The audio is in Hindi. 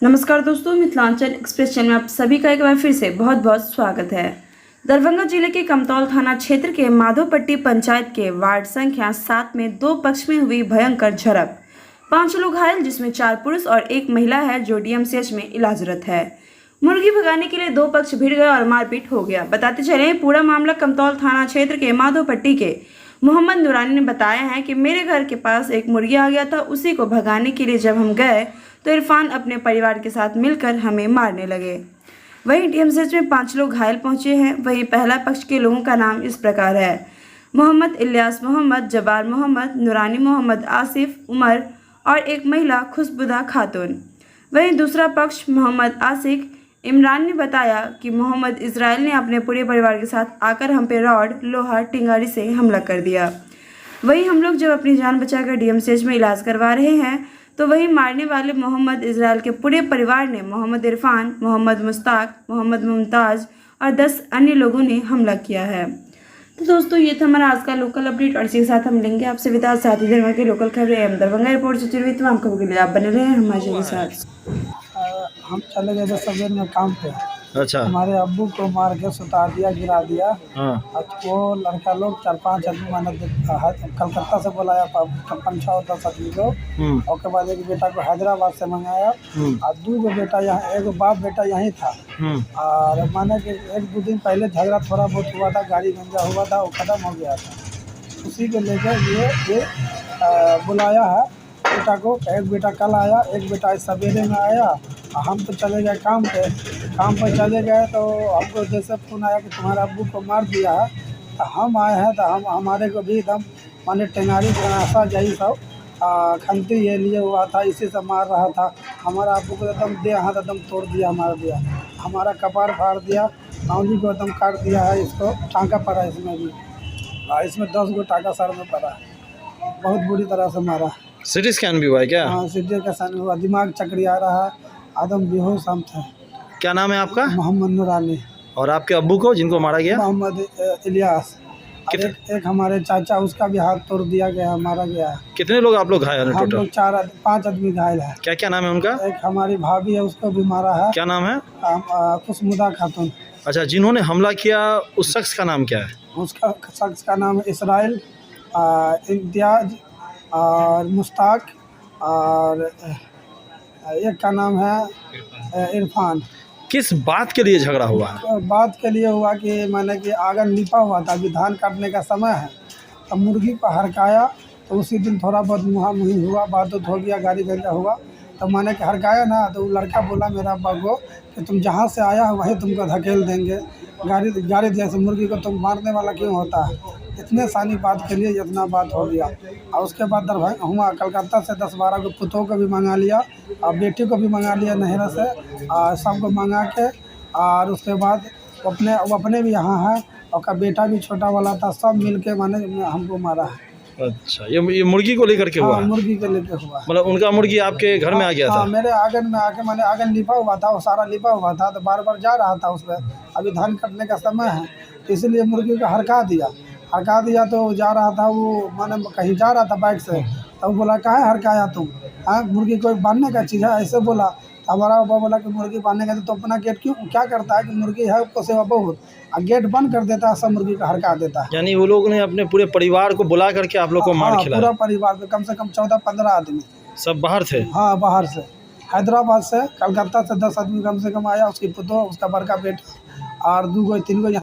नमस्कार दोस्तों, मिथिलांचल एक्सप्रेस चैनल में आप सभी का एक बार फिर से बहुत बहुत स्वागत है। दरभंगा जिले के कमतौल थाना क्षेत्र के माधोपट्टी पंचायत के वार्ड संख्या 7 में दो पक्ष में हुई भयंकर झड़प। 5 लोग घायल, जिसमें 4 पुरुष और 1 महिला है जो डीएमसीएच में इलाजरत है। मुर्गी भगाने के लिए दो पक्ष भिड़ गए और मारपीट हो गया। बताते चले, पूरा मामला कमतौल थाना क्षेत्र के माधोपट्टी के मोहम्मद नूरानी ने बताया है कि मेरे घर के पास एक मुर्गी आ गया था। उसी को भगाने के लिए जब हम गए तो इरफान अपने परिवार के साथ मिलकर हमें मारने लगे। वहीं डीएमसीएच में 5 लोग घायल पहुंचे हैं। वहीं पहला पक्ष के लोगों का नाम इस प्रकार है: मोहम्मद इलियास मोहम्मद, जब्बार मोहम्मद, नूरानी मोहम्मद, आसिफ उमर और एक महिला खुशबुदा खातून। वहीं दूसरा पक्ष मोहम्मद आसिक इमरान ने बताया कि मोहम्मद इजराइल ने अपने पूरे परिवार के साथ आकर हम पे रॉड, लोहा, टिंगारी से हमला कर दिया। वहीं हम लोग जब अपनी जान बचाकर डीएमसीएच में इलाज करवा रहे हैं तो वहीं मारने वाले मोहम्मद इजराइल के पूरे परिवार ने मोहम्मद इरफान, मोहम्मद मुश्ताक, मोहम्मद मुमताज़ और 10 अन्य लोगों ने हमला किया है। तो दोस्तों, ये था हमारा आज का लोकल अपडेट और इसी के साथ हम लेंगे आपसे विदा। साथ ही दरभंगा की लोकल खबरें दरभंगा रिपोर्ट से जुड़ी हुई तमाम खबरों के लिए आप बने रहे हमारे चैनल के साथ। हम चले गए थे सवेर में काम पे। अच्छा। हमारे अब्बू को मार के सुता दिया, गिरा दिया। हाँ। वो लड़का लोग 4-5 आदमी मैंने कलकत्ता से बुलाया, 5-6-10 आदमी को। और के बाद एक बेटा को हैदराबाद से मंगाया और 2 बेटा यहाँ, एक बाप बेटा यहीं था। और माने कि 1-2 दिन पहले झगड़ा थोड़ा बहुत हुआ था, गाड़ी गंजा हुआ था, वो खत्म हो गया था। उसी को लेकर ये बुलाया है बेटा को। एक बेटा कल आया, एक बेटा सवेरे में आया। हम तो चले गए काम पे चले गए तो हमको जैसे फ़ोन आया कि तुम्हारे अब्बू को मार दिया है। तो हम आए हैं तो हमारे को भी एकदम माने टेंगारी गनासा यही सब खंती ये लिए हुआ था, इसी से मार रहा था। हमारा अब्बू को एकदम दे हाथ एकदम तोड़ दिया, मार दिया। हमारा कपार फाड़ दिया, आंगली को एकदम काट दिया है। इसको टाँका पड़ा इसमें भी, इसमें 10 गो टाँका सर में पड़ा है। बहुत बुरी तरह से मारा। सिटी स्कैन भी हुआ है क्या? हाँ, सिटी स्कैन हुआ। दिमाग चकरी आ रहा है, आदम बेहोश हम थे। क्या नाम है आपका? मोहम्मद नूरानी। और आपके अब्बू को जिनको मारा गया? मोहम्मद इलियास। एक हमारे चाचा, उसका भी हाथ तोड़ दिया गया, मारा गया। कितने लोग आप लोग घायल हैं? हम टोटल लोग 4-5 आदमी घायल है। क्या क्या नाम है उनका? एक हमारी भाभी है, उसको भी मारा है। क्या नाम है? खुशबुदा खातून। अच्छा, जिन्होंने हमला किया उस शख्स का नाम क्या है? उसका शख्स का नाम इस्राइल, इम्तियाज और मुश्ताक, और एक का नाम है इरफान। किस बात के लिए झगड़ा हुआ है? बात के लिए हुआ कि मैंने कि आंगन लिपा हुआ था, अभी धान काटने का समय है। तो मुर्गी को हड़काया तो उसी दिन थोड़ा बहुत मुँहामुही हुआ, बात हो गया, गाड़ी गंजा हुआ। तो मैंने कि हड़काया ना, तो वो लड़का बोला मेरा अब्बा को कि तुम जहाँ से आया हो वहीं तुमको धकेल देंगे, गाड़ी जैसे मुर्गी को तुम मारने वाला क्यों होता है। इतने सारी बात के लिए इतना बात हो गया। और उसके बाद दरभंगा हुआ, कलकत्ता से 10-12 को पुतों को भी मंगा लिया और बेटी को भी मंगा लिया नहरा से, और सबको मंगा के। और उसके बाद वो अपने भी यहाँ है, और बेटा भी छोटा वाला था, सब मिल के माने हमको मारा है। अच्छा, ये मुर्गी को लेकर के हुआ? हाँ, मुर्गी के लेकर हुआ। मतलब उनका मुर्गी आपके घर में आ गया था? हाँ, मेरे आंगन में आके, मैंने आंगन लिपा हुआ था, वो सारा लिपा हुआ था, तो बार बार जा रहा था उस पर। अभी धान कटने का समय है तो इसलिए मुर्गी को हड़का दिया तो जा रहा था वो, माने कहीं जा रहा था बाइक से। तो वो बोला काहे हड़काया तुम? हाँ, मुर्गी कोई बांधने का चीज़ है, ऐसे बोला। हमारा बाबा बोला कि मुर्गी बांधने का तो अपना गेट क्यों क्या करता है कि मुर्गी है उसको सेवा बहुत, और गेट बंद कर देता है, सब मुर्गी को हड़का देता है। यानी वो लोग ने अपने पूरे परिवार को बुला करके आप लोग को मार खिलाया? पूरा परिवार को, कम से कम 14-15 आदमी। सब बाहर थे? हाँ, बाहर से, हैदराबाद से, कलकत्ता से 10 आदमी कम से कम आया। उसकी पुतोह, उसका बड़का बेटा और 2-3 गो